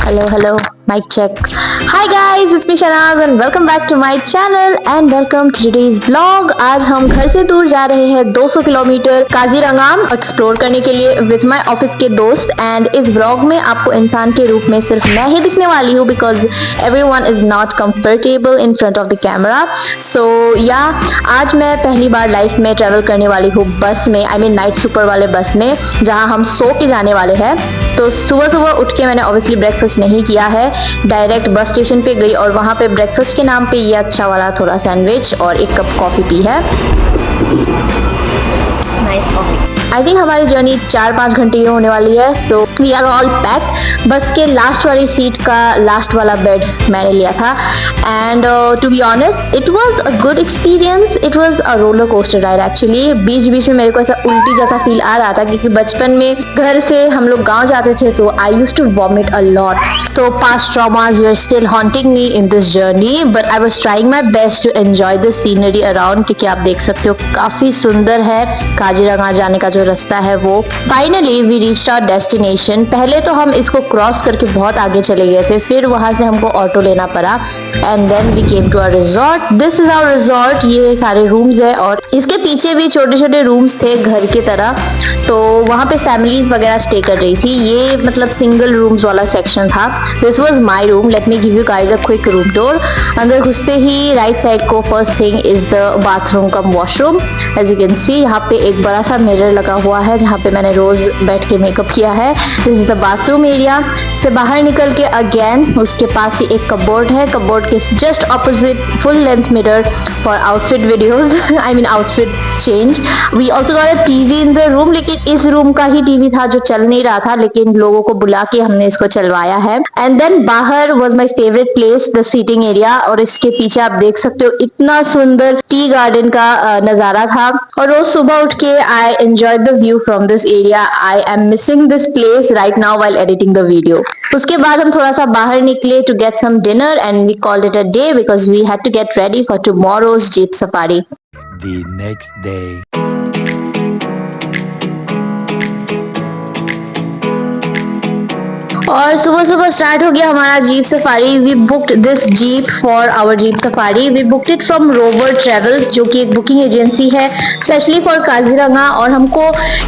Hello, mic check. Hi guys, it's me Shanaz and welcome back to my channel and welcome to today's vlog. आज हम घर से दूर जा रहे हैं 200 किलोमीटर काजीरंगा एक्सप्लोर करने के लिए विद माय ऑफिस के दोस्त एंड इस व्लॉग में आपको इंसान के रूप में सिर्फ मैं ही दिखने वाली हूँ because everyone is not comfortable in front of the camera. So या आज मैं पहली बार लाइफ में ट्रेवल करने वाली हूँ बस में, आई मीन नाइट सुपर वाले बस में जहाँ हम सो के जाने वाले हैं। तो सुबह सुबह उठ के मैंने ऑब्वियसली ब्रेकफास्ट नहीं किया है, डायरेक्ट बस स्टेशन पे गई और वहाँ पे ब्रेकफास्ट के नाम पे ये अच्छा वाला थोड़ा सैंडविच और एक कप कॉफ़ी पी है। Nice coffee. आई थिंक हमारी जर्नी 4-5 घंटे की होने वाली है। So we are all packed. Bus के लास्ट वाली सीट का लास्ट वाला बेड मैंने लिया था and to be honest it was a good experience. It was a roller coaster ride actually. बीच बीच में मेरे को ऐसा उल्टी जैसा फील आ रहा था क्योंकि बचपन में घर से हम लोग गांव जाते थे तो I used to vomit a lot. तो past traumas were still haunting me in this journey but I was trying my best to enjoy the scenery around क्योंकि आप देख सकते हो काफी सुंदर है काजीरंगा जाने का जो रास्ता है वो। Finally we reached our destination. पहले तो हम इसको क्रॉस करके बहुत आगे चले गए थे, फिर वहां से हमको ऑटो लेना पड़ा and then we came to our resort. This is our resort. ये सारे रूम्स है और इसके पीछे भी छोटे छोटे रूम्स थे घर की तरह, तो वहां पे फैमिलीज वगैरह स्टे कर रही थी। ये मतलब सिंगल रूम्स वाला सेक्शन था। This was my room. Let me give you guys a quick room tour. अंदर घुसते ही राइट साइड को first thing is the bathroom cum washroom. As you can see यहाँ पे एक बड़ा सा मिरर लगा हुआ है जहाँ पे मैंने रोज बैठ के मेकअप किया है। This is the bathroom area. से बाहर निकल के अगेन उसके पास ही एक कपबोर्ड है। कपबोर्ड के just opposite full length mirror for outfit videos, I mean outfit change. We also got a TV in the room, लेकिन इस रूम का ही टीवी था जो चल नहीं रहा था, लेकिन लोगों को बुला के हमने इसको चलवाया है। एंड देन बाहर was my favourite place the seating area और इसके पीछे आप देख सकते हो इतना सुंदर टी गार्डन का नजारा था। और रोज सुबह उठ के I enjoy the view from this area. I am missing this place right now while editing the video. उसके बाद हम थोड़ा सा बाहर निकले to get some dinner and we called it a day because we had to get ready for tomorrow's jeep safari. The next day. और सुबह सुबह स्टार्ट हो गया हमारा jeep safari. We booked this jeep for our jeep safari. We booked it from Rover Travels जो कि एक booking agency है स्पेशली फॉर काजीरंगा। और हमको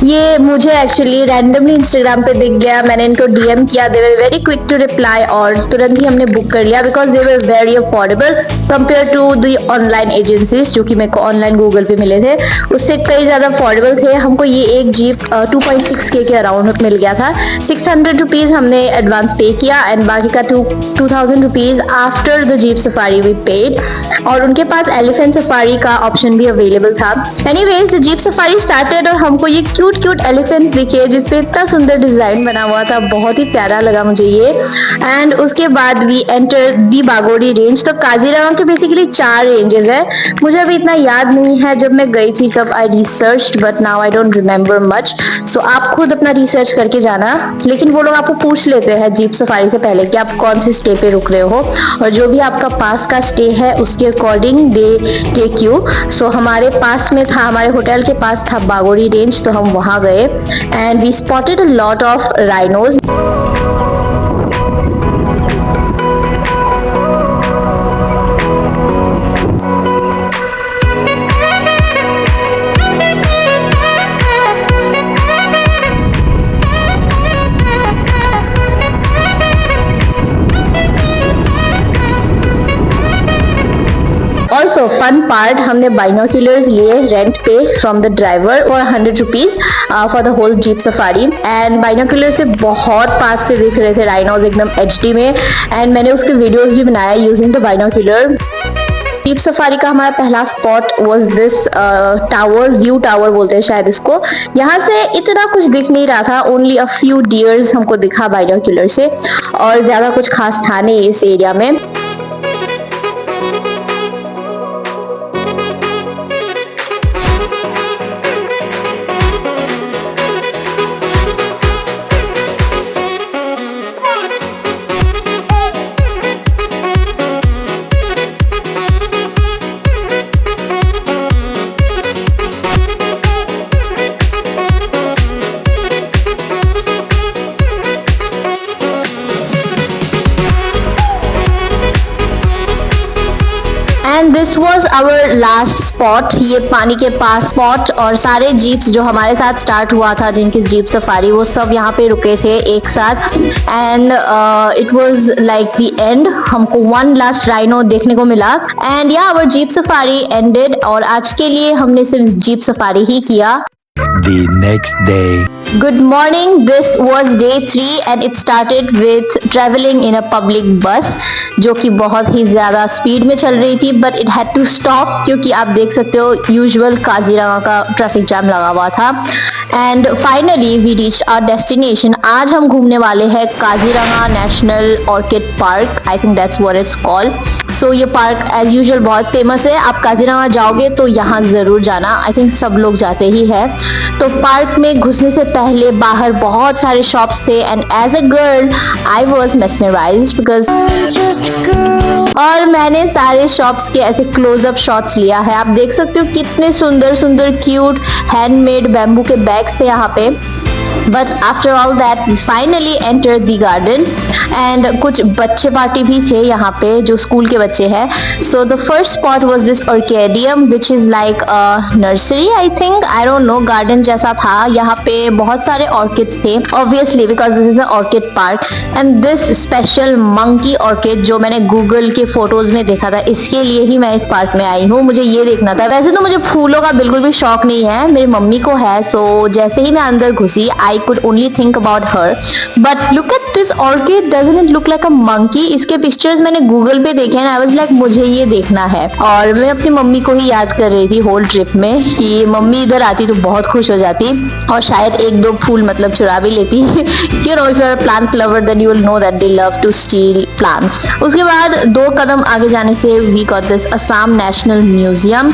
ये मुझे एक्चुअली रैंडमली इंस्टाग्राम पे दिख गया। मैंने इनको डीएम किया, they were very quick to reply और तुरंत ही हमने बुक कर लिया because they were very affordable compare to the online agencies जो कि मेरे को ऑनलाइन गूगल पे मिले थे, उससे कई ज्यादा अफोर्डेबल थे। हमको ये एक जीप 2.6K के अराउंड मिल गया था। 600 रुपीज हमने एडवांस पे किया एंड बाकी का 2000 rupees after the jeep safari we paid. और उनके पास एलिफेंट सफारी का ऑप्शन भी अवेलेबल था। Anyways the jeep safari started और हमको ये क्यूट क्यूट एलिफेंट्स दिखे जिसपे इतना सुंदर डिजाइन बना हुआ था, बहुत ही प्यारा लगा मुझे ये। एंड उसके बाद वी एंटर दी बागोड़ी रेंज। तो काजीरंगा के बेसिकली 4 रेंजेस है। मुझे अभी इतना याद नहीं है, जब मैं गई थी तब I research but now I don't remember much. So आप खुद अपना रिसर्च करके जाना, लेकिन वो लोग आपको पूछ लेते हैं जीप सफारी से पहले कि आप कौन सी स्टे पे रुक रहे हो और जो भी आपका पास का स्टे है उसके अकॉर्डिंग दे टेक यू। सो हमारे पास में था, हमारे होटल के पास था बागोड़ी रेंज, तो हम वहां गए and we spotted a lot of rhinos. Also fun part, हमने बाइनोक्यूलर्स लिए रेंट पे फ्रॉम द ड्राइवर और 100 rupees for the whole jeep safari. And binocular से बहुत पास से दिख रहे थे राइनोज एकदम एचडी में एंड मैंने उसके वीडियोस भी बनाया using the binocular. Jeep safari का हमारा पहला spot was this tower, view tower बोलते हैं शायद इसको। यहाँ से इतना कुछ दिख नहीं रहा था, ओनली अ फ्यू डियर्स हमको दिखा बाइनोक्यूलर से और ज्यादा कुछ खास था नहीं इस एरिया में। And this was our last spot, ये पानी के पास स्पॉट। और सारे जीप्स जो हमारे साथ स्टार्ट हुआ था, जिनकी जीप सफारी, वो सब यहाँ पे रुके थे एक साथ। And it was like the end, हमको वन लास्ट राइनो देखने को मिला। एंड या आवर जीप सफारी एंडेड, और आज के लिए हमने सिर्फ जीप सफारी ही किया। The next day. Good morning. This was day 3 and it started with traveling in a public bus, जो कि बहुत ही ज़्यादा स्पीड में चल रही थी, but it had to stop क्योंकि आप देख सकते हो यूजुअल काजीरंगा का ट्रैफिक जाम लगा हुआ था। And finally we reach our destination. आज हम घूमने वाले हैं Kaziranga national orchid park, I think that's what it's called. So ये पार्क एज यूजुअल बहुत फेमस है, आप काजीरंगा जाओगे तो यहाँ ज़रूर जाना, आई थिंक सब लोग जाते ही है। तो पार्क में घुसने से पहले बाहर बहुत सारे शॉप्स थे and as a girl I was mesmerised because, और मैंने सारे शॉप्स के ऐसे क्लोजअप शॉट्स लिया है। आप देख सकते हो कितने सुंदर सुंदर क्यूट हैंडमेड बैम्बू के बैग्स थे यहाँ पे। But after all that we finally enter the garden and कुछ बच्चे पार्टी भी थे यहाँ पे जो स्कूल के बच्चे हैं। So the first spot was this orchidium which is like a nursery, I think, I don't know, garden जैसा था। यहाँ पे बहुत सारे ऑर्किड्स थे obviously because this is the orchid park. And this special monkey orchid जो मैंने Google के फोटोज में देखा था, इसके लिए ही मैं इस पार्क में आई हूँ, मुझे ये देखना था। वैसे तो मुझे फूलों का बिल्कुल भी शौक नहीं है, मेरी मम्मी को है। सो जैसे ही मैं अंदर घुसी I could only think about her. But look at this orchid, doesn't it look like a monkey? इसके पिक्चर्स मैंने गूगल पे देखे हैं, I was like मुझे ये देखना है। और मैं अपनी मम्मी को ही याद कर रही थी होल ट्रिप में कि मम्मी इधर आती तो बहुत खुश हो जाती और शायद एक दो फूल मतलब चुरा भी लेती। You know, if you're a plant lover then you will know that they love to steal plants. उसके बाद 2 कदम आगे जाने से we got this Assam National Museum.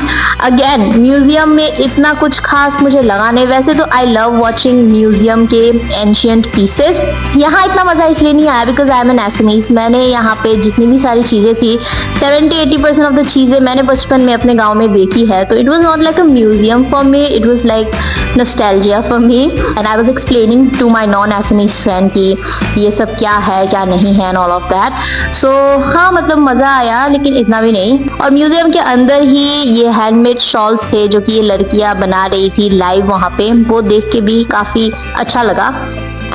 Again, museum में इतना कुछ खास मुझे लगा नहीं। वैसे तो I love watching म्यूजियम के एंशिएंट पीसेस। यहाँ इतना मजा इसलिए नहीं आया because I am an Assamese. मैंने यहाँ पे जितनी भी सारी चीजें थी 70-80% ऑफ द चीजें मैंने बचपन में अपने गांव में देखी है। तो it was not like a museum for me, it was like nostalgia for me. And I was explaining to my non Assamese friend कि ये सब क्या है क्या नहीं है and all of that. So हाँ, मतलब मजा आया लेकिन इतना भी नहीं। और म्यूजियम के अंदर ही ये हैंडमेड शॉल्स थे जो कि ये लड़कियां बना रही थी लाइव वहाँ पे, वो देख के भी काफी अच्छा लगा।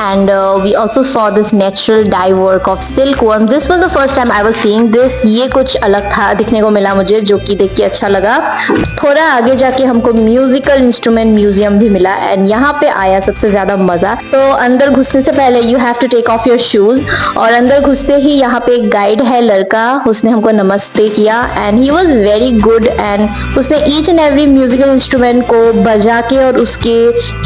And we also saw this natural dye work of silkworm. This was the first time I was seeing this. ये कुछ अलग था दिखने को मिला मुझे, जो कि देख के अच्छा लगा। थोड़ा आगे जाके हमको म्यूजिकल इंस्ट्रूमेंट म्यूजियम भी मिला एंड यहाँ पे आया सबसे ज्यादा मजा। तो अंदर घुसने से पहले you have to take off your shoes, और अंदर घुसते ही यहाँ पे एक गाइड है लड़का, उसने हमको नमस्ते किया and he was very good. And उसने each and every musical instrument को बजा के और उसके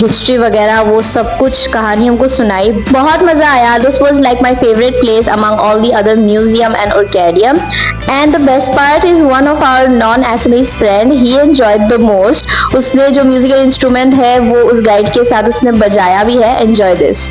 हिस्ट्री वगैरह वो सब कुछ कहानी हमको सुनाई। बहुत मजा आया। This was like my favourite place among all the other museum and orchidium. And the best part is one of our non Assamese friend, he enjoyed the most. उसने जो म्यूजिकल इंस्ट्रूमेंट है वो उस गाइड के साथ उसने बजाया भी है। Enjoy this.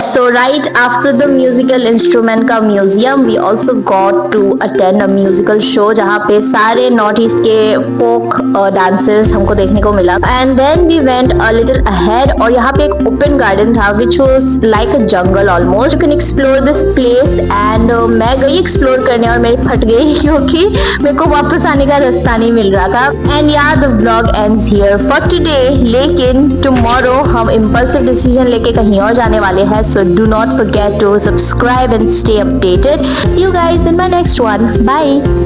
So right after the musical instrument का museum we also got to attend a musical show जहाँ पे सारे नॉर्थ ईस्ट के folk dances हमको देखने को मिला। And then we went a little ahead और यहाँ पे एक open garden था which was like a jungle almost. You can explore this place and मैं गई explore करने और मेरी फट गई क्योंकि मेरे को वापस आने का रास्ता नहीं मिल रहा था। And yeah, the vlog ends here for today. लेकिन tomorrow हम impulsive decision लेके कहीं और जाने वाले हैं, so do not forget to subscribe and stay updated. See you guys in my next one. Bye.